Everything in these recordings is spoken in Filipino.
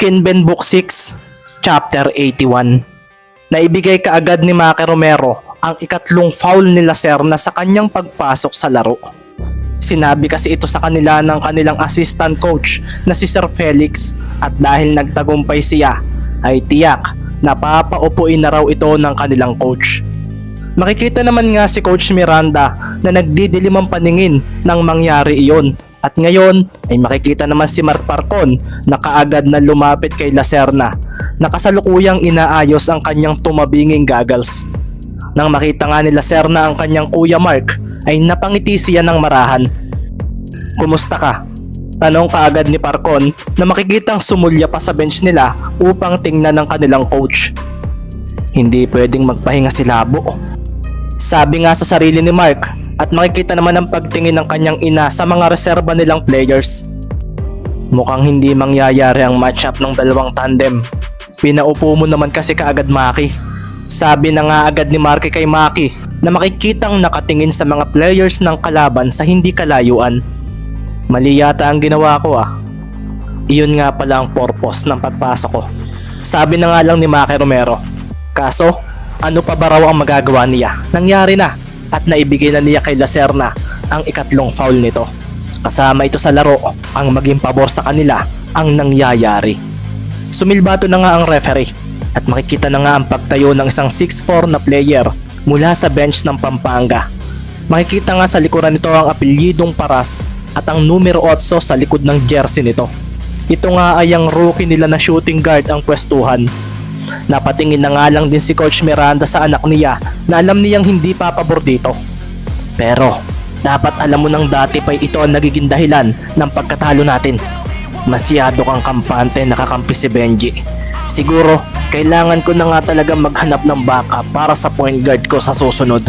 Kinben Book 6, Chapter 81. Naibigay kaagad ni Maki Romero ang ikatlong foul ni Lacerna sa kanyang pagpasok sa laro. Sinabi kasi ito sa kanila ng kanilang assistant coach na si Sir Felix at dahil nagtagumpay siya ay tiyak na papaupuin na raw ito ng kanilang coach. Makikita naman nga si Coach Miranda na nagdidilim ang paningin nang mangyari iyon. At ngayon ay makikita naman si Mark Parcon na kaagad na lumapit kay Lacerna na kasalukuyang inaayos ang kanyang tumabinging goggles. Nang makita nga ni Lacerna ang kanyang kuya Mark ay napangiti siya ng marahan. "Kumusta ka?" Tanong kaagad ni Parcon na makikitang sumulya pa sa bench nila upang tingnan ng kanilang coach. "Hindi pwedeng magpahinga si Labo," sabi nga sa sarili ni Mark. At makikita naman ang pagtingin ng kanyang ina sa mga reserba nilang players. Mukhang hindi mangyayari ang matchup ng dalawang tandem. "Pinaupo mo naman kasi kaagad, Maki." Sabi na nga agad ni Marky kay Maki na makikitang nakatingin sa mga players ng kalaban sa hindi kalayuan. "Mali yata ang ginawa ko ah." Iyon nga pala ang purpose ng pagpasok ko. Sabi na nga lang ni Maki Romero. Kaso, ano pa ba raw ang magagawa niya? Nangyari na. At naibigay na niya kay Lacerna ang ikatlong foul nito. Kasama ito sa laro ang maging pabor sa kanila ang nangyayari. Sumilbato na nga ang referee at makikita na nga ang pagtayo ng isang 6'4" na player mula sa bench ng Pampanga. Makikita nga sa likuran nito ang apelyidong Paras at ang numero 8 sa likod ng jersey nito. Ito nga ay ang rookie nila na shooting guard ang pwestuhan. Napatingin na nga lang din si Coach Miranda sa anak niya na alam niyang hindi papabor dito. Pero dapat alam mo nang dati pa ito ang nagiging dahilan ng pagkatalo natin. Masyado kang kampante nakakampi si Benji. Siguro kailangan ko na nga talaga maghanap ng backup para sa point guard ko sa susunod.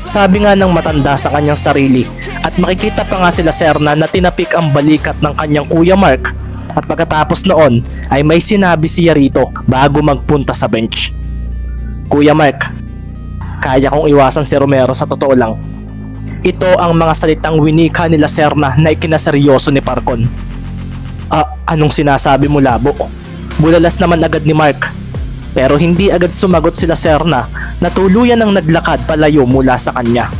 Sabi nga ng matanda sa kanyang sarili at makikita pa nga si Lacerna na tinapik ang balikat ng kanyang kuya Mark. At pagkatapos noon ay may sinabi siya rito bago magpunta sa bench. "Kuya Mark, kaya kong iwasan si Romero sa totoo lang." Ito ang mga salitang winika ni Lacerna na ikinaseryoso ni Parcon. Anong sinasabi mo, Labo?" Bulalas naman agad ni Mark. Pero hindi agad sumagot si Lacerna na tuluyan ang naglakad palayo mula sa kanya.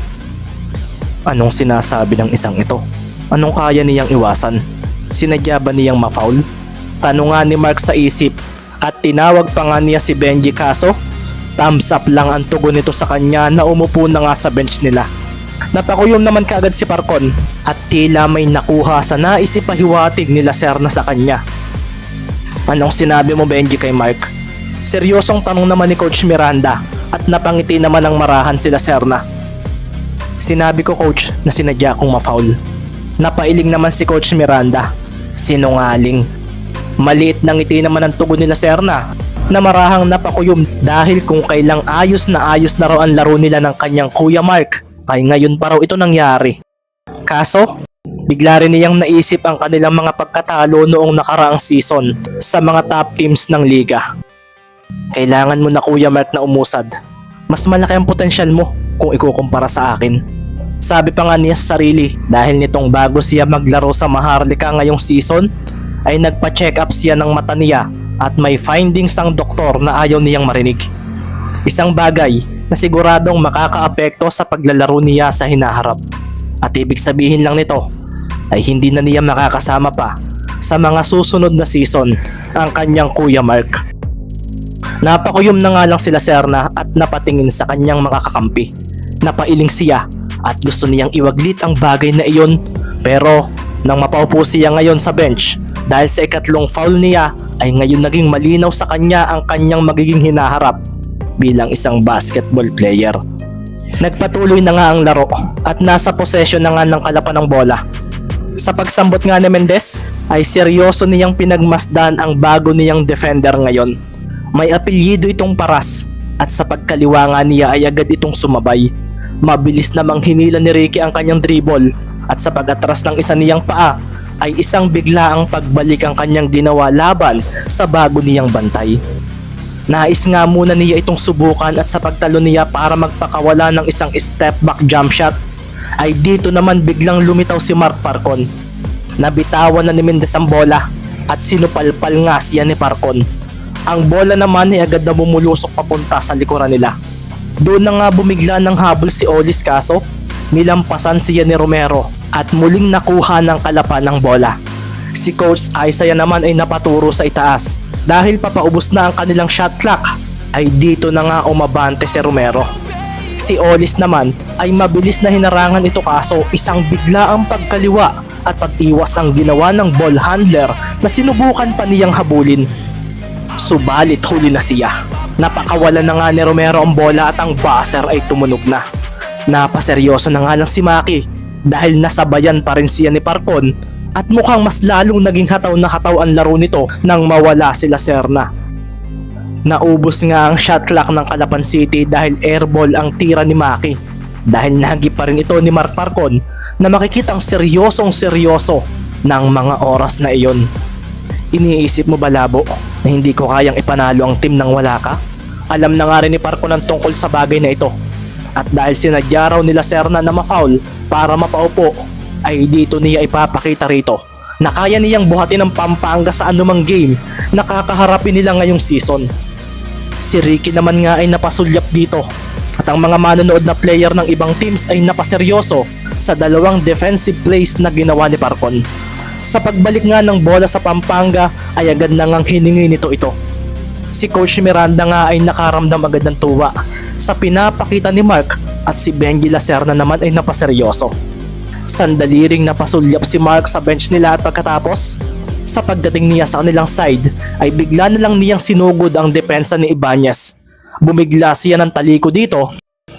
Anong sinasabi ng isang ito? Anong kaya niyang iwasan? Sinadya ba niyang ma-foul? Tanong nga ni Mark sa isip at tinawag pa nga niya si Benji kaso thumbs up lang ang tugon nito sa kanya na umupo na nga sa bench nila. Napakuyom naman kaagad si Parcon at tila may nakuha sa nais ipahiwatig ni Lacerna sa kanya. "Anong sinabi mo, Benji, kay Mark?" Seryosong tanong naman ni Coach Miranda at napangiti naman ang marahan si Lacerna. "Sinabi ko, Coach, na sinadya kong ma-foul." Napailing naman si Coach Miranda. Sinungaling. Maliit na ngiti naman ang tugon ni Lacerna na marahang napakuyom dahil kung kailang ayos na raw ang laro nila ng kanyang kuya Mark ay ngayon pa raw ito nangyari. Kaso, bigla rin niyang naisip ang kanilang mga pagkatalo noong nakaraang season sa mga top teams ng liga. "Kailangan mo na, Kuya Mark, na umusad. Mas malaki ang potensyal mo kung ikukumpara sa akin." Sabi pa nga niya sa sarili dahil nitong bago siya maglaro sa Maharlika ngayong season ay nagpa-check up siya ng mata niya at may findings ang doktor na ayaw niyang marinig. Isang bagay na siguradong makakaapekto sa paglalaro niya sa hinaharap. At ibig sabihin lang nito ay hindi na niya makakasama pa sa mga susunod na season ang kanyang kuya Mark. Napakuyom na nga lang si Lacerna at napatingin sa kanyang mga kakampi. Napailing siya at gusto niyang iwaglit ang bagay na iyon, pero nang mapaupo siya ngayon sa bench dahil sa ikatlong foul niya ay ngayon naging malinaw sa kanya ang kanyang magiging hinaharap bilang isang basketball player. Nagpatuloy na nga ang laro at nasa possession na nga ng kalapan ng bola. Sa pagsambot nga ni Mendez ay seryoso niyang pinagmasdan ang bago niyang defender ngayon. May apelyido itong Paras at sa pagkaliwa nga niya ay agad itong sumabay. Mabilis namang hinila ni Ricky ang kanyang dribble at sa pag-atras ng isa niyang paa ay isang biglaang pagbalik ang kanyang ginawa laban sa bago niyang bantay. Nais nga muna niya itong subukan at sa pagtalo niya para magpakawala ng isang step back jump shot ay dito naman biglang lumitaw si Mark Parcon. Nabitawan na ni Mendez ang bola at sinupalpal nga siya ni Parcon. Ang bola naman ay agad na bumulusok papunta sa likuran nila. Doon na nga bumigla ng habol si Olis kaso nilampasan siya ni Romero at muling nakuha ng kalapan ng bola. Si Coach Isaiah naman ay napaturo sa itaas dahil papaubos na ang kanilang shot clock ay dito na nga umabante si Romero. Si Olis naman ay mabilis na hinarangan ito kaso isang biglaang pagkaliwa at pag-iwas ang ginawa ng ball handler na sinubukan pa niyang habulin. Subalit huli na siya. Napakawalan na nga ni Romero ang bola at ang buzzer ay tumunog na. Napaseryoso na nga lang si Maki dahil nasabayan pa rin siya ni Parcon at mukhang mas lalong naging hataw na hataw ang laro nito nang mawala sila Serna. Naubos nga ang shot clock ng Calapan City dahil airball ang tira ni Maki. Dahil nahagip pa rin ito ni Mark Parcon na makikitang seryosong seryoso ng mga oras na iyon. Iniisip mo ba labo na hindi ko kayang ipanalo ang team nang wala ka? Alam na nga rin ni Parcon ang tungkol sa bagay na ito. At dahil sinadya raw nila Serna na ma-foul para mapaupo, ay dito niya ipapakita rito na kaya niyang buhatin ang Pampanga sa anumang game na kakaharapin nila ngayong season. Si Ricky naman nga ay napasulyap dito at ang mga manonood na player ng ibang teams ay napaseryoso sa dalawang defensive plays na ginawa ni Parcon. Sa pagbalik nga ng bola sa Pampanga ay agad na ngang hiningi nito ito. Si Coach Miranda nga ay nakaramdam agad ng tuwa sa pinapakita ni Mark at si Benji Lacerna naman ay napaseryoso. Sandali ring napasulyap si Mark sa bench nila at pagkatapos sa pagdating niya sa kanilang side ay bigla na lang niyang sinugod ang depensa ni Ibanez. Bumigla siya ng taliko dito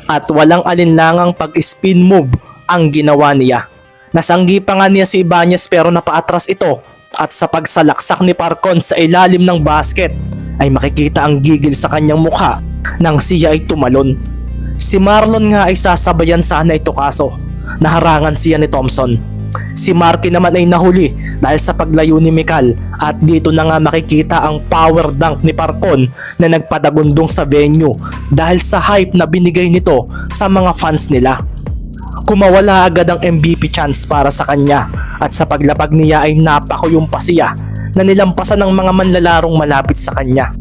at walang alinlangang pag-spin move ang ginawa niya. Nasanggi pa nga niya si Ibanez pero napaatras ito at sa pagsalaksak ni Parcon sa ilalim ng basket ay makikita ang gigil sa kanyang mukha nang siya ay tumalon. Si Marlon nga ay sasabayan sana ito kaso naharangan siya ni Thompson. Si Marky naman ay nahuli dahil sa paglayo ni Mikal at dito na nga makikita ang power dunk ni Parcon na nagpadagundong sa venue dahil sa hype na binigay nito sa mga fans nila. Kumawala agad ang MVP chance para sa kanya at sa paglapag niya ay napakuyong pa siya na nilampasan ng mga manlalarong malapit sa kanya.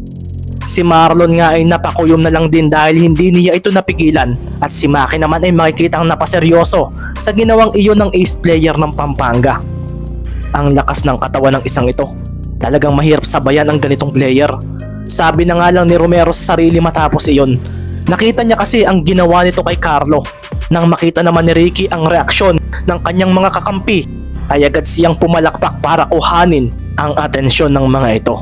Si Marlon nga ay napakuyom na lang din dahil hindi niya ito napigilan at si Maki naman ay makikitang napaseryoso sa ginawang iyon ng ace player ng Pampanga. Ang lakas ng katawan ng isang ito. Talagang mahirap sabayan ang ganitong player. Sabi na nga lang ni Romero sa sarili matapos iyon. Nakita niya kasi ang ginawa nito kay Carlo. Nang makita naman ni Ricky ang reaksyon ng kanyang mga kakampi ay agad siyang pumalakpak para kuhanin ang atensyon ng mga ito.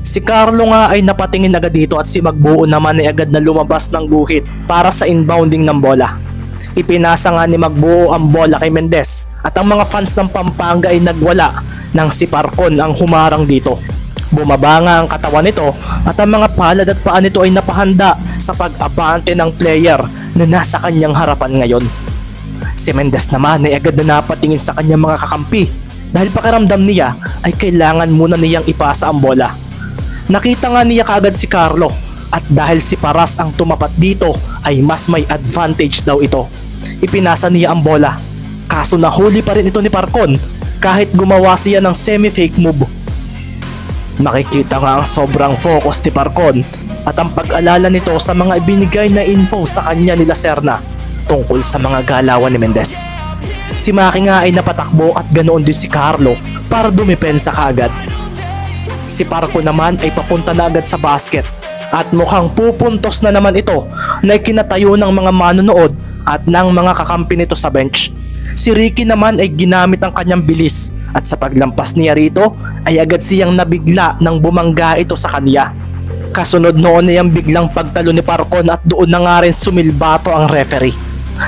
Si Carlo nga ay napatingin agad dito at si Magbuo naman ay agad na lumabas ng guhit para sa inbounding ng bola. Ipinasa nga ni Magbuo ang bola kay Mendez at ang mga fans ng Pampanga ay nagwala nang si Parcon ang humarang dito. Bumaba nga ang katawan nito at ang mga palad at paa nito ay napahanda sa pag-abante ng player na nasa kanyang harapan ngayon. Si Mendez naman ay agad na napatingin sa kanyang mga kakampi dahil pakiramdam niya ay kailangan muna niyang ipasa ang bola. Nakita nga niya kaagad si Carlo at dahil si Paras ang tumapat dito ay mas may advantage daw ito. Ipinasa niya ang bola kaso nahuli pa rin ito ni Parcon kahit gumawa siya ng semi-fake move. Makikita nga ang sobrang focus ni Parcon at ang pag-alala nito sa mga ibinigay na info sa kanya nila Serna tungkol sa mga galawan ni Mendez. Si Maki nga ay napatakbo at ganoon din si Carlo para dumepensa kaagad. Si Parcon naman ay papunta na agad sa basket at mukhang pupuntos na naman ito na ikinatayo ng mga manonood at ng mga kakampi nito sa bench. Si Ricky naman ay ginamit ang kanyang bilis at sa paglampas niya rito ay agad siyang nabigla nang bumangga ito sa kanya. Kasunod noon ay ang biglang pagtalo ni Parcon at doon na nga rin sumilbato ang referee.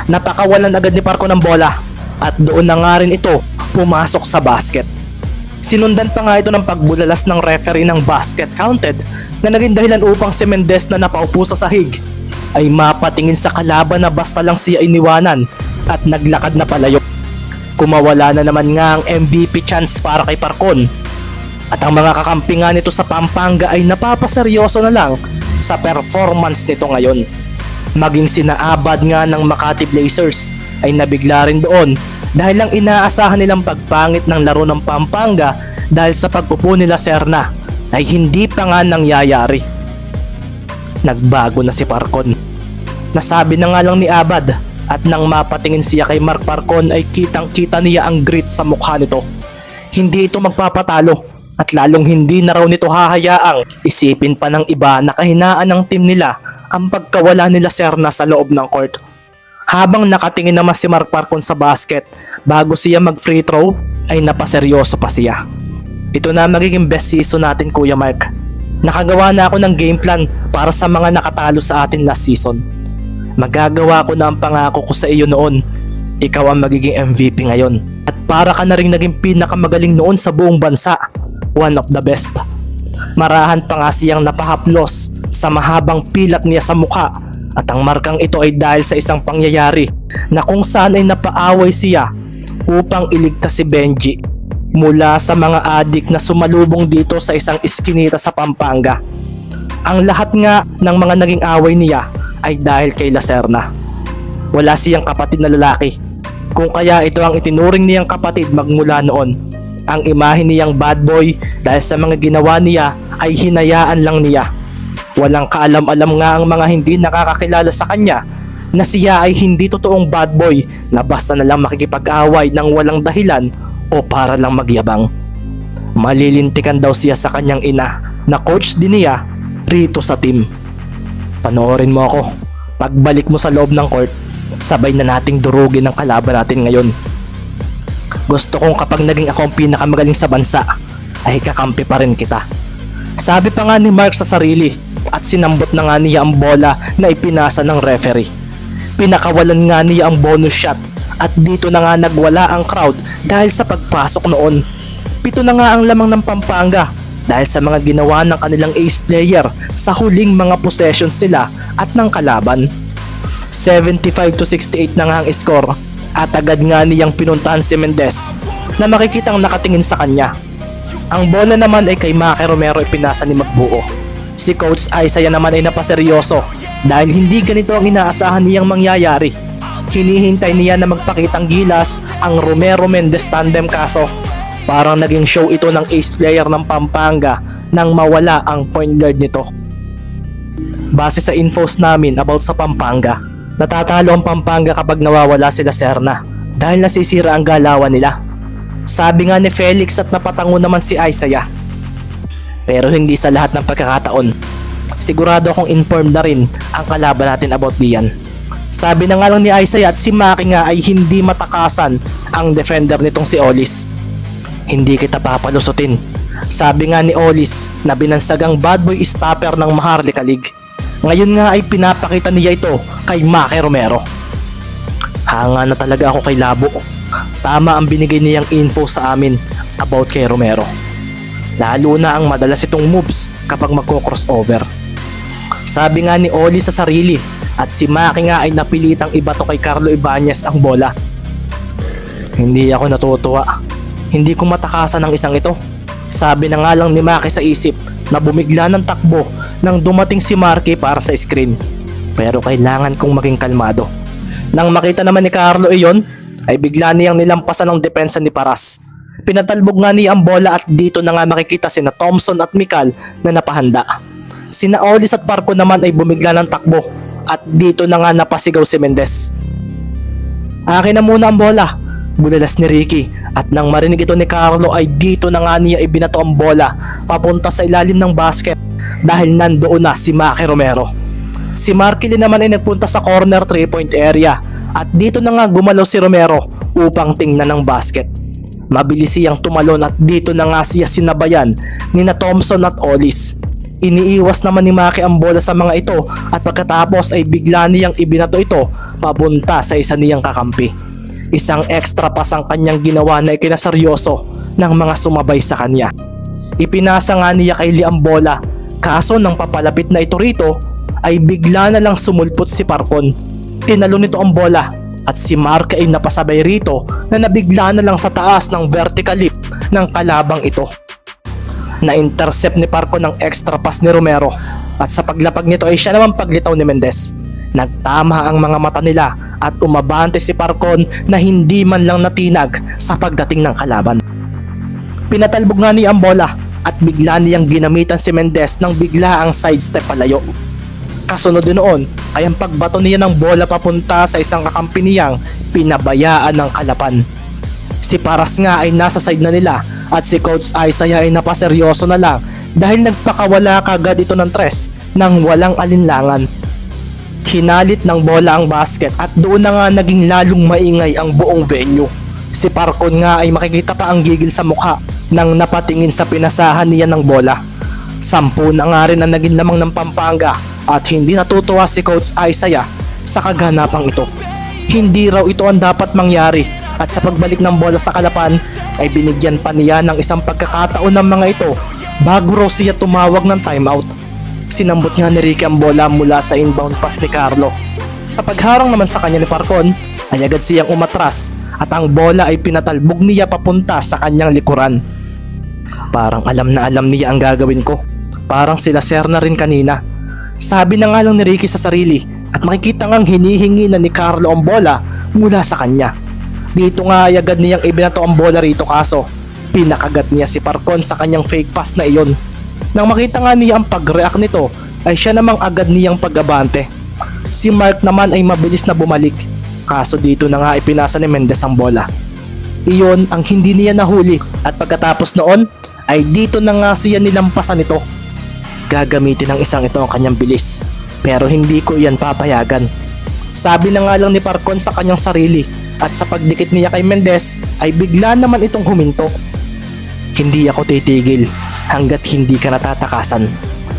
Napakawalan agad ni Parcon ng bola at doon na nga rin ito pumasok sa basket. Sinundan pa nga ito ng pagbulalas ng referee ng basket counted na naging dahilan upang si Mendez na napaupo sa sahig ay mapatingin sa kalaban na basta lang siya iniwanan at naglakad na palayo. Kumawala na naman nga ang MVP chance para kay Parcon at ang mga kakampi nga nito sa Pampanga ay napapaseryoso na lang sa performance nito ngayon. Maging sinaabad nga ng Makati Blazers ay nabigla rin doon dahil lang inaasahan nilang pagpangit ng laro ng Pampanga dahil sa pag-upo nila Serna ay hindi pa nga nangyayari. Nagbago na si Parcon. Nasabi na nga lang ni Abad at nang mapatingin siya kay Mark Parcon ay kitang-kita niya ang grit sa mukha nito. Hindi ito magpapatalo at lalong hindi na raw nito hahayaang isipin pa ng iba na kahinaan ng team nila ang pagkawala nila Serna sa loob ng court. Habang nakatingin naman si Mark Parcon sa basket bago siya mag-free throw ay napaseryoso pa siya. Ito na magiging best season natin, Kuya Mark. Nakagawa na ako ng game plan para sa mga nakatalo sa atin last season. Magagawa ko na ang pangako ko sa iyo noon. Ikaw ang magiging MVP ngayon. At para ka na rin naging pinakamagaling noon sa buong bansa. One of the best. Marahan pa nga siyang napahaplos sa mahabang pilat niya sa mukha. At ang markang ito ay dahil sa isang pangyayari na kung saan ay napaaway siya upang iligtas si Benji mula sa mga adik na sumalubong dito sa isang iskinita sa Pampanga. Ang lahat nga ng mga naging away niya ay dahil kay Lacerna. Wala siyang kapatid na lalaki, kung kaya ito ang itinuring niyang kapatid magmula noon. Ang imahe niyang bad boy dahil sa mga ginawa niya ay hinayaan lang niya. Walang kaalam-alam nga ang mga hindi nakakakilala sa kanya na siya ay hindi totoong bad boy na basta na lang makikipag-away ng walang dahilan o para lang magyabang. Malilintikan daw siya sa kanyang ina na coach din niya rito sa team. Panoorin mo ako. Pagbalik mo sa loob ng court, sabay na nating durugin ang kalaban natin ngayon. Gusto kong kapag naging ako ang pinakamagaling sa bansa, ay kakampi pa rin kita. Sabi pa nga ni Mark sa sarili at sinambot na nga niya ang bola na ipinasa ng referee. Pinakawalan nga niya ang bonus shot at dito na nga nagwala ang crowd dahil sa pagpasok noon. 7 na nga ang lamang ng Pampanga dahil sa mga ginawa ng kanilang ace player sa huling mga possessions nila at ng kalaban. 75-68 na nga ang score at agad nga niyang pinuntahan si Mendez na makikitang nakatingin sa kanya. Ang bola naman ay kay Maki Romero ipinasa ni Magbuo. Si Coach Isaiah naman ay napaseryoso dahil hindi ganito ang inaasahan niyang mangyayari. Hinihintay niya na magpakitang gilas ang Romero Mendez tandem, kaso parang naging show ito ng ace player ng Pampanga nang mawala ang point guard nito. Base sa infos namin about sa Pampanga, natatalo ang Pampanga kapag nawawala sila Serna dahil nasisira ang galawan nila. Sabi nga ni Felix at napatango naman si Isaiah. Pero hindi sa lahat ng pagkakataon. Sigurado akong informed na rin ang kalaban natin about diyan. Sabi na nga lang ni Isaiah at si Maki nga ay hindi matakasan ang defender nitong si Olis. Hindi kita papalusutin. Sabi nga ni Olis na binansagang bad boy stopper ng Maharlika League. Ngayon nga ay pinapakita niya ito kay Maki Romero. Hanga na talaga ako kay Labo. Tama ang binigay niyang info sa amin about kay Romero. Lalo na ang madalas itong moves kapag magko-crossover. Sabi nga ni Oli sa sarili at si Maki nga ay napilitang ibato kay Carlo Ibanez ang bola. Hindi ako natutuwa. Hindi ko matakasan ang isang ito. Sabi na nga lang ni Maki sa isip na bumigla ng takbo nang dumating si Marky para sa screen. Pero kailangan kong maging kalmado. Nang makita naman ni Carlo iyon, ay bigla niyang nilampasan ang depensa ni Paras. Pinatalbog nga niya ang bola at dito na nga makikita sina Thompson at Mikal na napahanda. Sina Olis at Parco naman ay bumigla ng takbo at dito na nga napasigaw si Mendez. Akin na muna ang bola, bulalas ni Ricky, at nang marinig ito ni Carlo ay dito na nga niya ibinato ang bola papunta sa ilalim ng basket dahil nandoon na si Maki Romero. Si Markili naman ay nagpunta sa corner 3-point area at dito na nga gumalaw si Romero upang tingnan ng basket. Mabilis siyang tumalon at dito na nga siya sinabayan ni na Thompson at Olis. Iniiwas naman ni Maki ang bola sa mga ito at pagkatapos ay bigla niyang ibinato ito papunta sa isa niyang kakampi. Isang extra pass ang kanyang ginawa na ikinaseryoso ng mga sumabay sa kanya. Ipinasa nga niya kay Lee ang bola, kaso nang papalapit na ito rito ay bigla na lang sumulpot si Parcon. Tinalo nito ang bola at si Mark ay napasabay rito na nabigla na lang sa taas ng vertical leap ng kalabang ito. Na-intercept ni Parco ng extra pass ni Romero at sa paglapag nito ay siya naman paglitaw ni Mendez. Nagtama ang mga mata nila at umabante si Parcon na hindi man lang natinag sa pagdating ng kalaban. Pinatalbog nga niya ang bola at bigla niyang ginamitan si Mendez ng bigla ang sidestep palayo. Kasunod din noon ay ang pagbato niya ng bola papunta sa isang kakampi niyang pinabayaan ng kalapan. Si Paras nga ay nasa side na nila at si Coach Isaiah ay napaseryoso na lang dahil nagpakawala kagad ito ng tres nang walang alinlangan. Kinalit ng bola ang basket at doon na nga naging lalong maingay ang buong venue. Si Parcon nga ay makikita pa ang gigil sa mukha nang napatingin sa pinasahan niya ng bola. 10 na nga rin ang naging lamang ng Pampanga at hindi natutuwa si Coach Isaiah sa kaganapang ito. Hindi raw ito ang dapat mangyari at sa pagbalik ng bola sa kalapan ay binigyan pa niya ng isang pagkakataon ng mga ito bago raw siya tumawag ng timeout. Sinambot nga ni Ricky ang bola mula sa inbound pass ni Carlo. Sa pagharang naman sa kanya ni Parcon ay agad siyang umatras at ang bola ay pinatalbog niya papunta sa kanyang likuran. Parang alam na alam niya ang gagawin ko. Parang sila Ser na rin kanina. Sabi na nga lang ni Ricky sa sarili at makikita ngang hinihingi na ni Carlo ang bola mula sa kanya. Dito nga ay agad niyang ibinato ang bola rito kaso pinakagat niya si Parcon sa kanyang fake pass na iyon. Nang makita nga niya ang pag-react nito ay siya namang agad niyang pag-abante. Si Mark naman ay mabilis na bumalik kaso dito na nga ipinasa ni Mendez ang bola. Iyon ang hindi niya nahuli at pagkatapos noon ay dito na nga siya nilampasan ito. Gagamitin ng isang ito ang kanyang bilis pero hindi ko iyan papayagan. Sabi na nga lang ni Parcon sa kanyang sarili at sa pagdikit niya kay Mendez ay bigla naman itong huminto. Hindi ako titigil hanggat hindi ka natatakasan.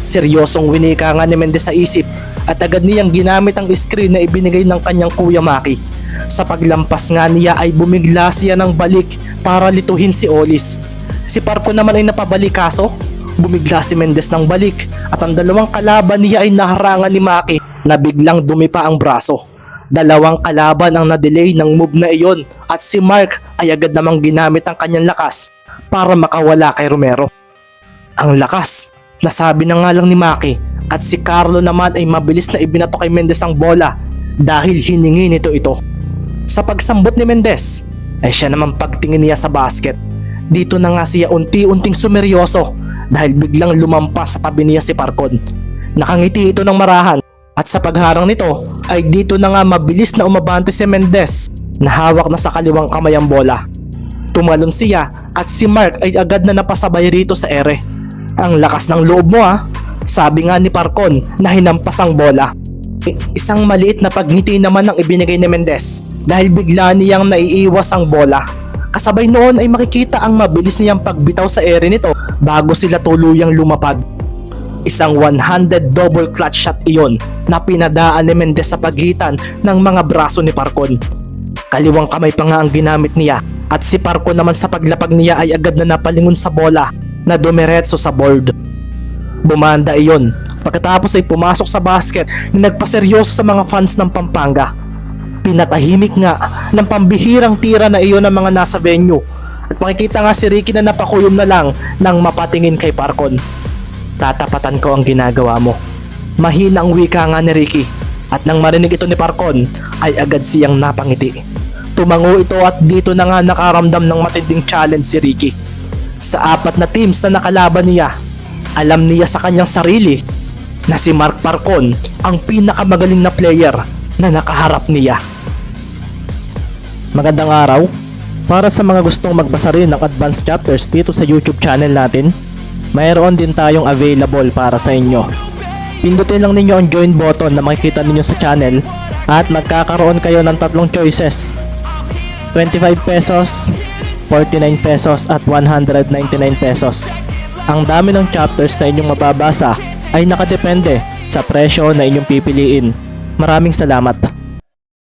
Seryosong winika nga ni Mendez sa isip at agad niyang ginamit ang screen na ibinigay ng kanyang kuya Maki. Sa paglampas nga niya ay bumigla siya ng balik para lituhin si Olis. Si Parcon naman ay napabalik kaso bumigla si Mendez ng balik at ang dalawang kalaban niya ay naharangan ni Maki na biglang dumipa ang braso. 2 kalaban ang na-delay ng move na iyon at si Mark ay agad namang ginamit ang kanyang lakas para makawala kay Romero. Ang lakas, nasabi na nga lang ni Maki at si Carlo naman ay mabilis na ibinato kay Mendez ang bola dahil hiningi nito ito. Sa pagsambot ni Mendez ay siya naman pagtingin niya sa basket. Dito na nga siya unti-unting sumeryoso dahil biglang lumampas sa tabi niya si Parcon. Nakangiti ito ng marahan at sa pagharang nito ay dito na nga mabilis na umabante si Mendez na hawak na sa kaliwang kamay ang bola. Tumalon siya at si Mark ay agad na napasabay rito sa ere. Ang lakas ng loob mo sabi nga ni Parcon na hinampas ang bola. Isang maliit na pagngiti naman ang ibinigay ni Mendez dahil bigla niyang naiiwas ang bola. Kasabay noon ay makikita ang mabilis niyang pagbitaw sa ere nito bago sila tuluyang lumapag. Isang one-handed double clutch shot iyon na pinadaan ni Mendez sa pagitan ng mga braso ni Parcon. Kaliwang kamay pa nga ang ginamit niya at si Parcon naman sa paglapag niya ay agad na napalingon sa bola na dumiretso sa board. Bumanda iyon pagkatapos ay pumasok sa basket na nagpaseryoso sa mga fans ng Pampanga. Pinatahimik nga ng pambihirang tira na iyon ng mga nasa venue at makikita nga si Ricky na napakuyom na lang nang mapatingin kay Parcon. Tatapatan ko ang ginagawa mo. Mahina ang wika nga ni Ricky at nang marinig ito ni Parcon ay agad siyang napangiti. Tumango ito at dito na nga nakaramdam ng matinding challenge si Ricky. Sa 4 na teams na nakalaban niya, alam niya sa kanyang sarili na si Mark Parcon ang pinakamagaling na player na nakaharap niya. Magandang araw. Para sa mga gustong magbasa rin ng advanced chapters dito sa YouTube channel natin, mayroon din tayong available para sa inyo. Pindutin lang ninyo ang join button na makikita ninyo sa channel at magkakaroon kayo ng 3 choices: 25 pesos, 49 pesos at 199 pesos. Ang dami ng chapters na inyong mababasa ay nakadepende sa presyo na inyong pipiliin. Maraming salamat.